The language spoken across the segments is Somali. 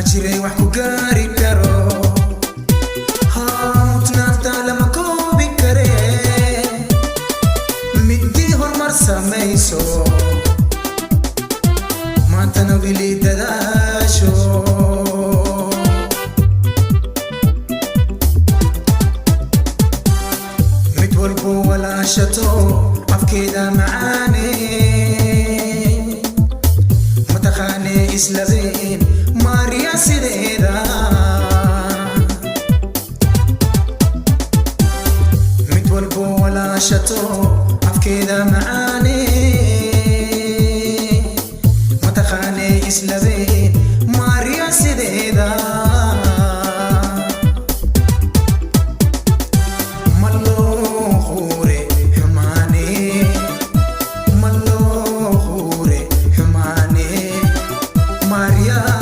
jiray wax ku gaari karo mutnaanta lama koobi kare midii hormar samayso maantana wili dadaasho mid walbo walaashato afkeeda macaane mataqaane islabeen Maria Sireda متول ولا شتو أفكيدا معاني متخاني إسلامين ماريا سيديدا ملو خوري حماني ملو خوري حماني ماريا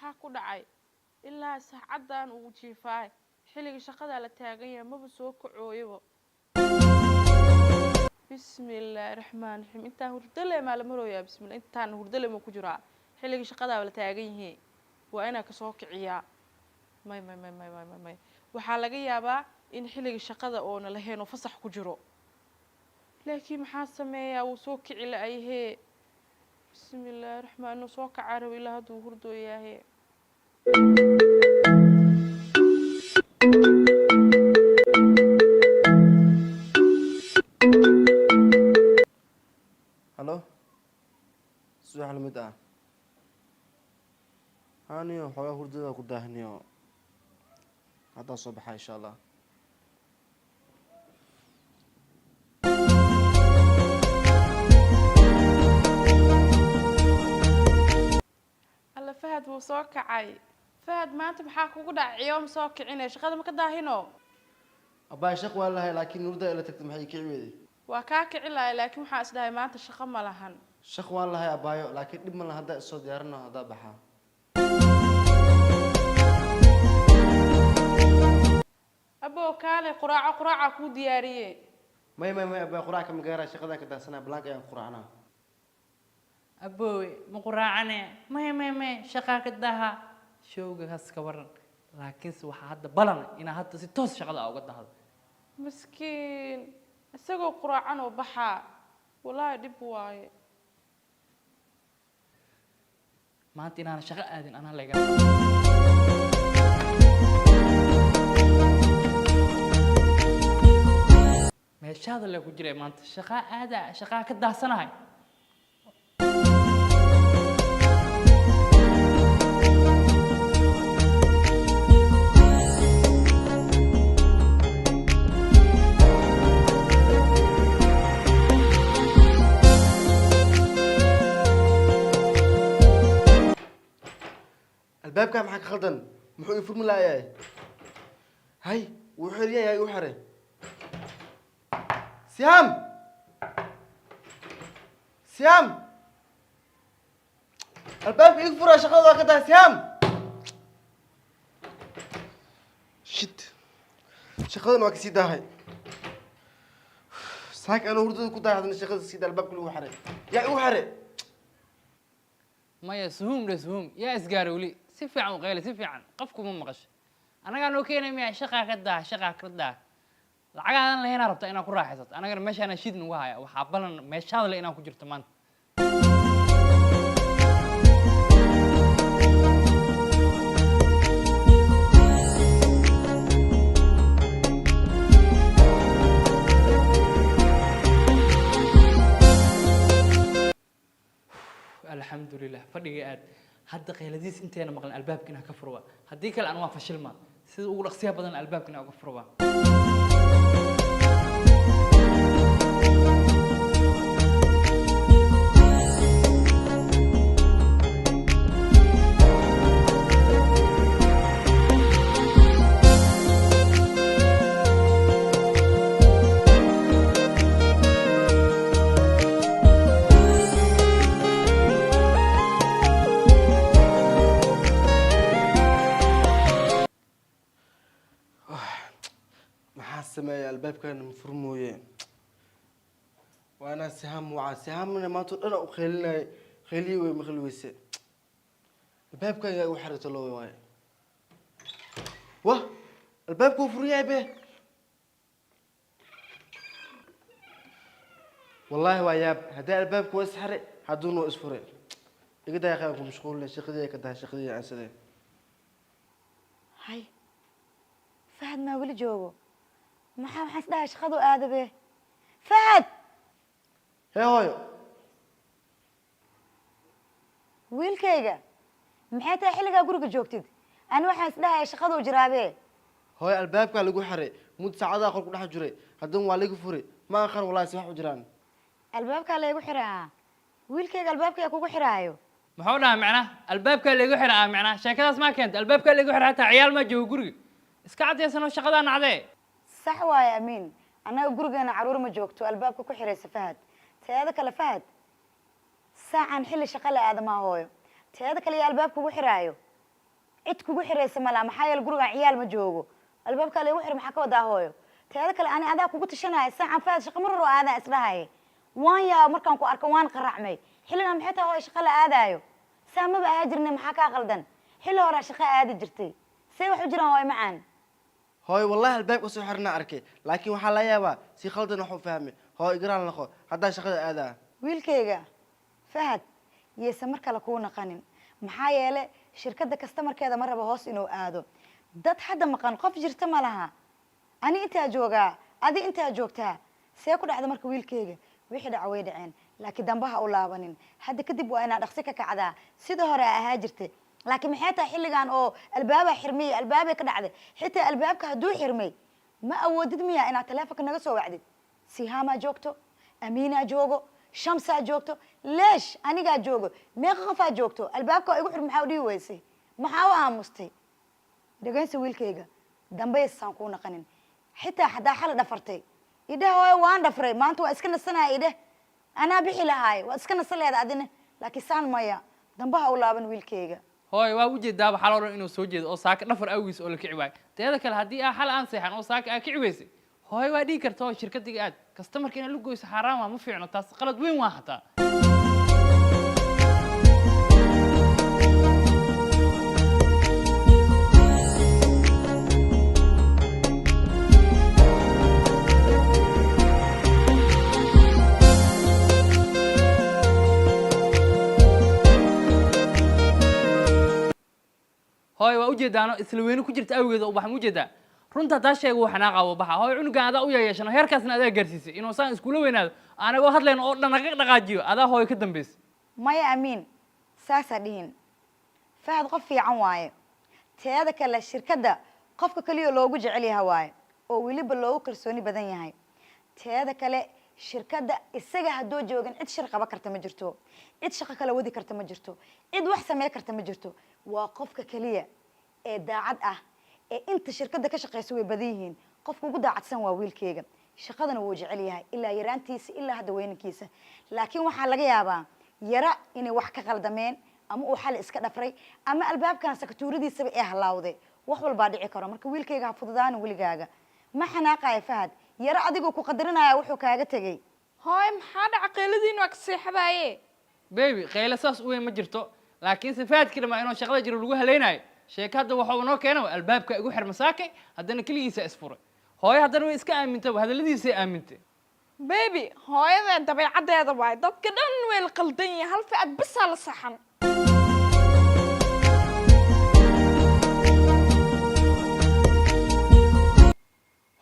maxaa ku dhacay ilaa saacadan uu jiifay xilliga shaqada la taagan yahay maba soo kacooyaba bismillaahir rahmaanir rahiim inta hurdale ma la marooyaa bismillaah intaan hurdale ma ku jiraa xilliga shaqada la taagan yahay waa ina ka soo kiciyaa may waxa laga yaabaa in xilliga shaqada oo na lahayn oo fasax ku jiro laakiin maxaa sameeyaa uu soo kici laayahay bismillaahir rahmaanir soo kacaaro ilaa haduu hurdooyahay Halo subax la mid ah aniyo xogaa hurdada ku daahniyo hadda soo baxay insha Allah فهد وسoo kacay فهد maanta maxaa kugu dhacay yoom soo kicinay shaqada ma ka daahino abaa shaq waa lahay laakiin hurda ila tagtay maxay kiciweeday waa ka kici lahay laakiin waxa isdahay maanta shaqo ma lahan shaq waa lahay abaayo laakiin dib ma laha hada soo diyaarino hada baxa abo kaale quraaca ku diyaariyay may abaa quraaca ma gaara shaqada ka daasana blank ayaan quraacna أبوي مقرعنة ما شقاك الدها شوق هسك ورن لكن سو هذا بلن إن هذا ستوس شغلة أو قد هذا مسكين اسقو قرعان وبحا والله دب واي ما أنت أنا شغل آذن أنا لقى مش هذا اللي كجري ما أنت شقاء هذا شقاك الده سنة هاي الباب كان معك خلطن محو يفرم لا ياي هاي وحريا ياي وحري سيام الباب يكفر يا شغله كده سيام شت شغله ما كسيده هاي ساك انا هردو كده هذا الشغله سيده الباب كله وحري يا وحري ما يسهم لسهم يا إسقارولي سيف عن غيره سيف عن قفكم من مقش أنا قال نوكينا ميا شقة كده العقد أنا اللي هنا ربط أنا أكون راحت أنا قال ماشي أنا شيد نوعي وحابلا ماشي هذا اللي أنا أكون جرت مان الحمد لله فدي قاعد هذا قيلديس انت انا مقلن الباب كنا كفروا هديك الانواع فشل ما سيد ugu dhaqsiya badan الباب كنا كفروا sameeya albaabkan mafurmooye waana saham waa sahamna maanta dhan u qeelinay qeeliyo way maqli weyse albaabkan yaa u xirto loo waay wah albaabku furiyay be والله وياب هذا الباب كويس حرق هدونه اسفره يقدر ياخذكم مشغول شقديه كده شقديه عن سنه هاي فهد ما ولي جوجو ما حس ده شقدو آده به فهد هي هاي wiilkayga maxay tahay xilligaa guriga joogtid ani waxaan isdhahay shaqadu jiraabe هاي الباب كان لقوا حرق مد ساعات اخر كل حاجه جري هدون waa lagu furi ma akhar wallahi sax u jiraan albaabka la igu xiraa wiilkayga albaabka kugu xiraayo muxuu dhahaa macnaha albaabka la igu xiraa macnaha sheekadaas ma keento albaabka la igu xiraa taa ciyaal ma joogo guriga iska cadaysanoo shaqada nacdee sax waaye amiin anaga gurigeena caruur ma joogto albaabka ku xiraysa fahad teeda kale fahad saacan xilli shaqo la aadama hooyo teeda kale yaa albaabka kugu xiraayo cid kugu xiraysa mala maxaa yeelay guriga ciyaal ma joogo albaabka la igu xir maxaa ka wadaa hooyo teeda kale ani adaa kugu tashanaya saacan fahad shaqo mar hore aadaa isdhahay waan yaa markaan ku arko waan qaracmay xilliga maxay tahay hooyo shaqo la aadayo saamaba aa jirnay maxaa ka qaldan xilli hore shaqo aadi jirtay say wax u jiraan hooyo macaan هاي والله الباب وسو حرنا اركي لكن waxa la yaaba si khaldan wax u fahmay hooy igraan laqo hada shaqada aada wiilkayga fahad yeesa mar kale kuu naqanin maxaa yeelay shirkadda customerkeeda ma rabo hoos inuu aado dad hadda maqan qof jirta ma laha ani intaa joogaa adi intaa joogtaa see ku dhacda marka wiilkayga wixii dhac way dhaceen laakiin dambaha u laabanin hadda kadib waa inaa dhaqsi ka kacdaa sida hore ahaa jirtay laakiin maxay tahay xilligan oo albaaba xirmay albaabay ka dhacday xitaa albaabka hadduu xirmay ma awoodid miya inaad taleefanka naga soo wacdid sihaama joogto amiina joogo shamsa joogto leesh anigaa joogo meeqa qofaa joogto albaabka igu xir maxaa u dhihi weysay maxaa u aamustay dhegaysa wiilkayga dambaysaan kuu naqanin xitaa haddaa xala dhafartay idheh hooyo waan dhafray maanta waa iska nasanaya idheh anaa bixi lahaay waad iska nasan leeda adina laakiin saan maya dambaha u laaban wiilkayga hooy waa u jeedaaba xal oo dhan inuu soo jeedo oo saaka dhafar awgiis oo la kici waayo teeda kale haddii aa xal aan seexan oo saaka aa kici weysay hooy waa dhigi karta oo shirkadiga aad kastamarka inaad la goyso xaaraan waa ma fiicno taas qalad weyn waa hataa hooy waa u jeedaano isla weyne ku jirta awgeeda u baxa ma u jeedaa runta taa sheega uu xanaaqa u baxa hooy cunugan adaa u yeeshana heerkaasna adaa gaarsiisay inuu saan iskuula weynaado anagoo hadlayno oo dhan naga dhaqaajiyo adaa hooy ka dambaysa maya amiin saasaa dhihin fahad qof fiican waaye teeda kale shirkadda qofka kaliya loogu jecel yahay waaye oo weliba loogu kalsooni badan yahay teeda kale shirkadda isaga haddoo joogin cid shir qaba karta ma jirto cid shaqo kala wadi karta ma jirto cid wax samey karta ma jirto waa qofka kaliya ee daacad ah ee inta shirkadda ka shaqeyso way badan yihiin qofka ugu daacadsan waa wiilkayga shaqadana wuu jecel yahay ilaa yaraantiisa ilaa hadda weynankiisa laakiin waxaa laga yaabaa yara inay wax ka qaldameen ama uu xal iska dhafray ama albaabkan sakatuuradiisaba ee halaawday wax walbaa dhici karo marka wiilkayga ha fududaana weligaaga ma xanaaqaya fahad yara adigoo ku qadarinaya wuxuu kaaga tegey hooy maxaa dhaca qeyladiin waa ka seexadaaye baby qayla saas u weyn ma jirto laakiin sifaadkii dhamaa inuu shaqada jiro lagu halaynayo sheeka hadda waxuu noo keeno albaabka igu xir masaakay haddana keligiisa isfuray hooyo haddana way iska aamintay hadalladiisay aamintay baby hooyadeen dabeecaddeeda waay dadka dhan way la qaldan yihiin hal ficad bisaa la saxan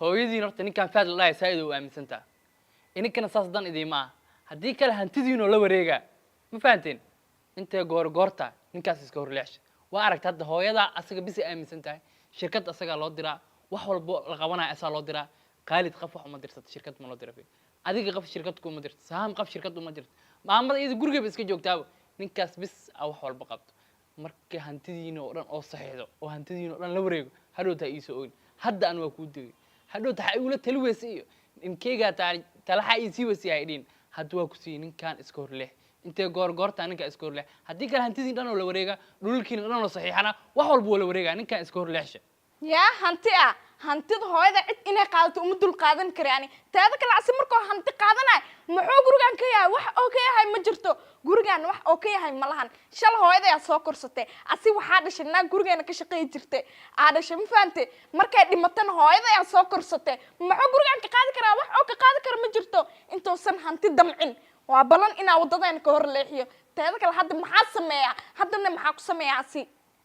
hooyadiin horta ninkaan faad la dhahay saa'id oo aaminsantaa ininkana saas dan idiima ah haddii kale hantidiinoo la wareegaa ma fahanteen intay goorta ninkaas iska horleexsha waa aragta hadda hooyadaa asaga bisay aaminsan tahay shirkad asagaa loo diraa wax walbo la qabanaya asaa loo diraa qaalid qaf wax uma dirsato shirkad ma loo dira adiga qaf shirkad kuma dirto saam qaf shirkad uma dirto maamada iyada gurigeeba iska joogtaaba ninkaas bis a wax walba qabto marka hantidiina oo dhan oo saxiixdo oo hantidiina oo dhan la wareego hadhowtaa iisoo oyn hadda aan waa kuu degay hadhowta waxaa igula tali weysa iyo ninkeygaa talaxa iisii weysa yahay dhiin hadda waa ku siiyey ninkaan iska horleex intee goortaa ninkaan iska horleex haddii kale hantidiin dhan oo la wareega dhululkiina dhan oo saxiixana wax walba waa la wareegaa ninkaan iska horleexsha yaa hanti ah hantida hooyada cid inay qaadato uma dul qaadan kara yani taada kale asi markoo hanti qaadanay muxuu gurigan ka yahay wax oo ka yahay ma jirto gurigan wax oo ka yahay ma lahan shal hooyada ayaa soo korsatay asi waxaa dhashay naag gurigeena ka shaqeey jirtay aa dhashay ma fahamtay markay dhimatana hooyada ayaa soo korsatay muxuu gurigan ka qaadi karaa wax oo ka qaadi kara ma jirto intuusan hanti damcin waa balan inaa wadadayna ka hor leexiyo taada kale hadda maxaa sameeyaa haddana maxaa ku sameeyaa asi